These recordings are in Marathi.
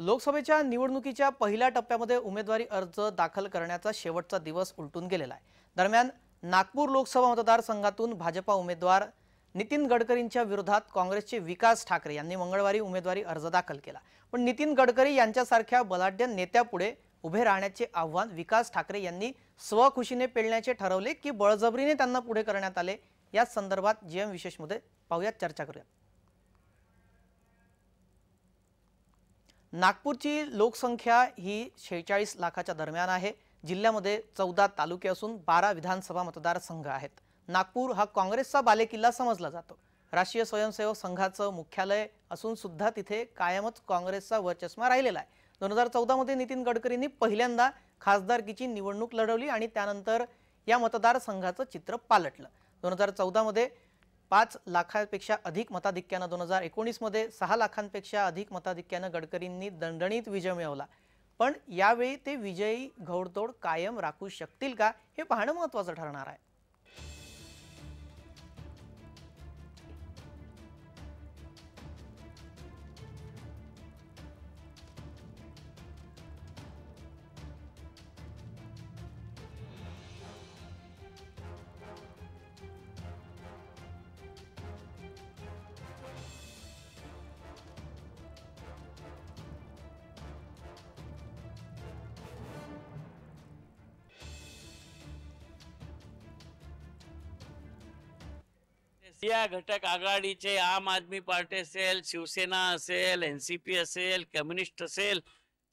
लोकसभेच्या निवडणुकीच्या पहिल्या टप्प्यामध्ये उमेदवारी अर्ज दाखल करण्याचा शेवटचा दिवस उलटून गेलेला आहे। दरम्यान नागपूर लोकसभा मतदारसंघातून भाजपा उमेदवार नितीन गडकरींच्या विरोधात काँग्रेसचे विकास ठाकरे यांनी मंगळवारी उमेदवारी अर्ज दाखल केला। पण नितीन गडकरी यांच्यासारख्या बलाढ्य नेत्यापुढे उभे राहण्याचे आव्हान विकास ठाकरे यांनी स्वखुशीने पेलण्याचे ठरवले की बळजबरीने त्यांना पुढे करण्यात आले, या संदर्भात जीएम विशेषमध्ये पाहूयात, चर्चा करूया। नागपूरची लोकसंख्या ही 46 लाखाच्या दरम्यान आहे। जिल्ह्यामध्ये 14 तालुके असून 12 विधानसभा मतदारसंघ आहेत। नागपूर हा काँग्रेसचा बालेकिल्ला समजला जातो। राष्ट्रीय स्वयंसेवक संघाचं मुख्यालय असून सुद्धा तिथे कायमच काँग्रेसचा वर्चस्व राहिलेला आहे। 2014 मध्ये नितीन गडकरींनी पहिल्यांदा खासदारकीची निवडणूक लढवली आणि त्यानंतर या मतदारसंघाचं चित्र पालटलं। 2014 मध्ये 5 लाखांपेक्षा अधिक मताधिक्याने 2019 मध्ये 6 लाखांपेक्षा अधिक मताधिक्याने गडकरींनी दणदणीत विजय मिळवला। पण यावेळी ते विजयी घोडदौड कायम राखू शकतील का, हे पाहणं महत्त्वाचं ठरणार आहे। या घटक आघाडीचे आम आदमी पार्टी असेल, शिवसेना असेल, एनसीपी असेल, कम्युनिस्ट असेल,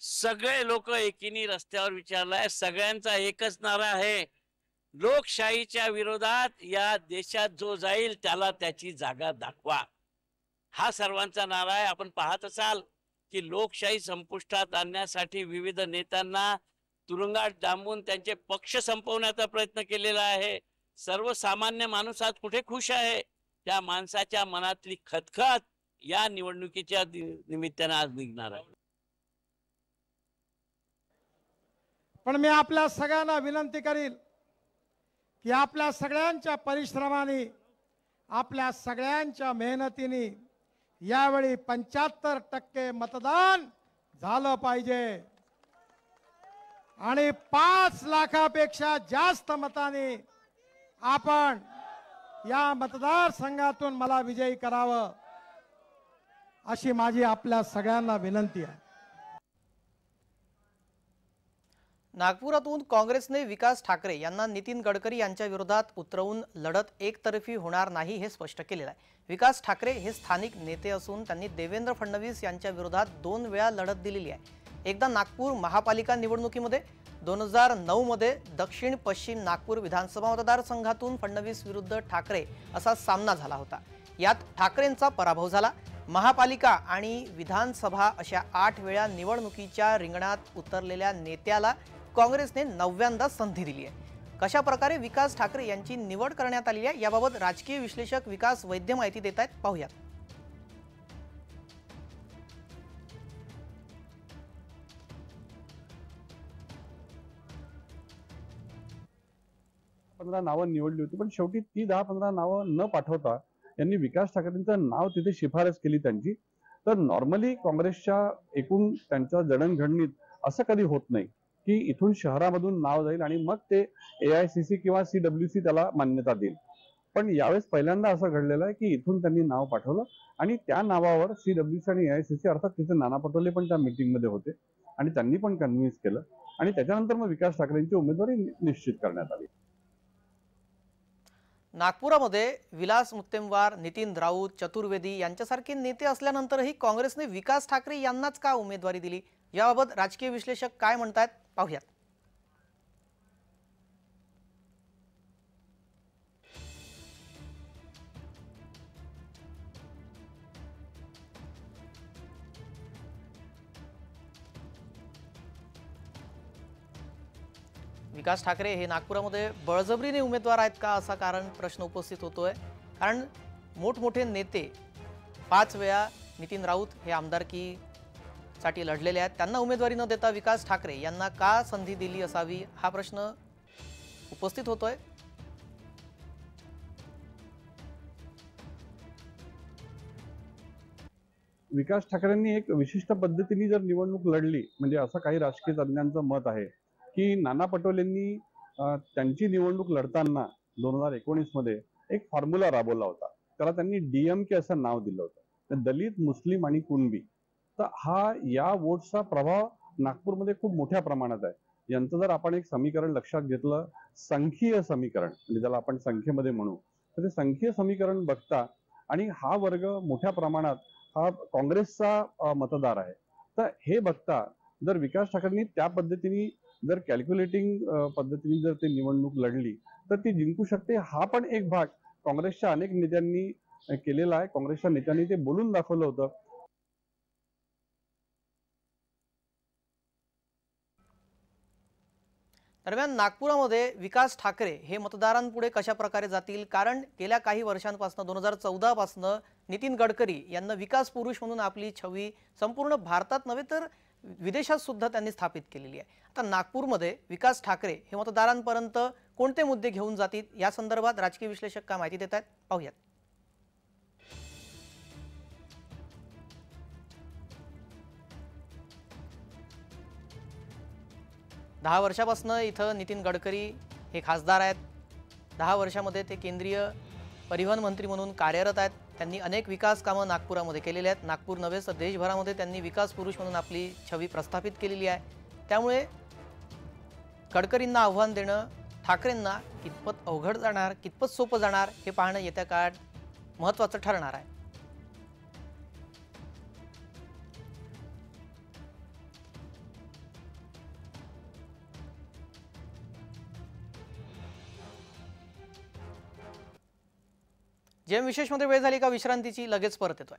सगळे लोक एकीने रस्त्यावर विचारलाय। सगळ्यांचा एकच नारा आहे, लोकशाहीच्या विरोधात या देशात जो जाईल त्याला त्याची जागा दाखवा। हा सर्वांचा नारा आहे। आपण पाहत असाल की लोकशाही संपुष्टात आणण्यासाठी विविध नेत्यांना तुरुंगात डांबून त्यांचे पक्ष संपवण्याचा प्रयत्न केलेला आहे। सर्वसामान्य माणूस आज कुठे खुश आहे? त्या माणसाच्या मनातली खतखत या निवडणुकीच्या निमित्ताने आज निघणार आहे। पण मी आपल्या सगळ्यांना विनंती करील की आपल्या सगळ्यांच्या परिश्रमाने, आपल्या सगळ्यांच्या मेहनतीने यावेळी 75% मतदान झालं पाहिजे आणि 5 लाखापेक्षा जास्त मताने आपण या मतदारसंघातून मला विजयी करावं, अशी माझी आपल्या सगळ्यांना विनंती आहे। नागपुरातून काँग्रेसने विकास ठाकरे यांना नितीन गडकरी यांच्या विरोधात उतरवून लढत एकतर्फी होणार नाही हे स्पष्ट केलेलं आहे। विकास ठाकरे हे स्थानिक नेते असून त्यांनी देवेंद्र फडणवीस यांच्या विरोधात 2 वेळा लढत दिलेली आहे। एकदा नागपूर महापालिका निवडणुकीमध्ये 2009 मध्ये दक्षिण पश्चिम नागपूर विधानसभा मतदारसंघातून फडणवीस विरुद्ध ठाकरे असा सामना झाला होता। यात ठाकरेंचा पराभव झाला। महापालिका आणि विधानसभा अशा 8 वेळा निवडणुकीच्या रिंगणात उतरलेल्या नेत्याला काँग्रेसने 9व्यांदा संधी दिली आहे। कशा प्रकारे विकास ठाकरे यांची निवड करण्यात आली आहे याबाबत राजकीय विश्लेषक विकास वैद्य माहिती देत आहेत, पाहूयात। 15 नावं निवडली होती, पण शेवटी ती 10-15 नावं न पाठवता यांनी विकास ठाकरेंचं नाव तिथे शिफारस केली त्यांची। तर नॉर्मली काँग्रेसच्या एकूण त्यांच्या जडणघडणीत असं कधी होत नाही की इथून शहरामधून नाव जाईल आणि मग ते एआयसीसी किंवा सीडब्ल्यूसी त्याला मान्यता देईल। पण यावेळेस पहिल्यांदा असं घडलेलं आहे की इथून त्यांनी नाव पाठवलं आणि त्या नावावर सीडब्ल्यूसी आणि एआयसीसी, अर्थात तिथे नाना पटोले पण त्या मीटिंगमध्ये होते आणि त्यांनी पण कन्व्हिन्स केलं आणि त्याच्यानंतर मग विकास ठाकरेंची उमेदवारी निश्चित करण्यात आली। नागपुरामध्ये विलास मुत्तेमवार, नितीन राऊत, चतुर्वेदी यांच्यासारखे नेते असल्यानंतरही काँग्रेसने विकास ठाकरे यांनाच का उमेदवारी दिली, याबाबत राजकीय विश्लेषक काय म्हणतात, पाहूयात। विकास ठाकरे हे नागपुरामध्ये बळजबरीने उमेदवार आहेत का, असा प्रश्न उपस्थित होतोय। कारण मोठमोठे नेते 5 वेळा नितीन राऊत हे आमदारकीसाठी लढलेले आहेत, त्यांना उमेदवारी न देता विकास ठाकरे यांना का संधी दिली असावी, हा प्रश्न उपस्थित होतोय। विकास ठाकरेंनी एक विशिष्ट पद्धतीने जर निवडणूक लढली, म्हणजे असं काही राजकीय तज्ञांचं मत आहे की नाना पटोलेंनी त्यांची निवडणूक लढताना 2019 मध्ये एक फॉर्म्युला राबवला होता. त्याला त्यांनी DMK असं नाव दिलं होतं. तर दलित, मुस्लिम आणि कुणबी. तर हा या वोट्सचा प्रभाव नागपूरमध्ये खूप मोठ्या प्रमाणात आहे. यांचं जर आपण एक समीकरण लक्षात घेतलं, संख्यीय समीकरण म्हणजे ज्याला आपण संख्येमध्ये म्हणू, तर ते संख्यीय समीकरण बघता आणि हा वर्ग मोठ्या प्रमाणात हा काँग्रेसचा मतदार आहे. तर हे बघता जर विकास ठाकरेंनी त्या पद्धतीने जर कॅल्क्युलेटिंग पद्धतीने जर ते निवडणूक लढली तर ती जिंकू शकते. हा पण एक भाग काँग्रेसच्या अनेक नेत्यांनी केलेला आहे. काँग्रेसच्या नेत्यांनी ते बोलून दाखवलं होतं. दरम्यान नागपुरामध्ये विकास ठाकरे हे मतदारांपुढे कशा प्रकारे जातील, कारण गेल्या काही वर्षांपासून 2014 पासून नितीन गडकरी यांना विकास पुरुष म्हणून आपली छवी संपूर्ण भारतात नव्हे तर विदेशात सुद्धा त्यांनी स्थापित केलेली आहे. आता नागपूरमध्ये विकास ठाकरे हे मतदारांपर्यंत कोणते मुद्दे घेऊन जातील या संदर्भात राजकीय विश्लेषक काय माहिती देत आहेत पाहूयात. 10 वर्षापासून इथं नितीन गडकरी हे खासदार आहेत. 10 वर्षामध्ये ते केंद्रीय परिवहन मंत्री म्हणून कार्यरत आहेत. त्यांनी अनेक विकास कामं नागपुरामध्ये केलेली आहेत. नागपूर नव्हे तर देशभरामध्ये त्यांनी विकास पुरुष म्हणून आपली छवी प्रस्थापित केलेली आहे. त्यामुळे गडकरींना आव्हान देणं ठाकरेंना कितपत अवघड जाणार, कितपत सोपं जाणार हे पाहणं येत्या काळात महत्त्वाचं ठरणार आहे. जेम विशेषमध्ये वेळ झाली का विश्रांतीची, लगेच परत येतोय.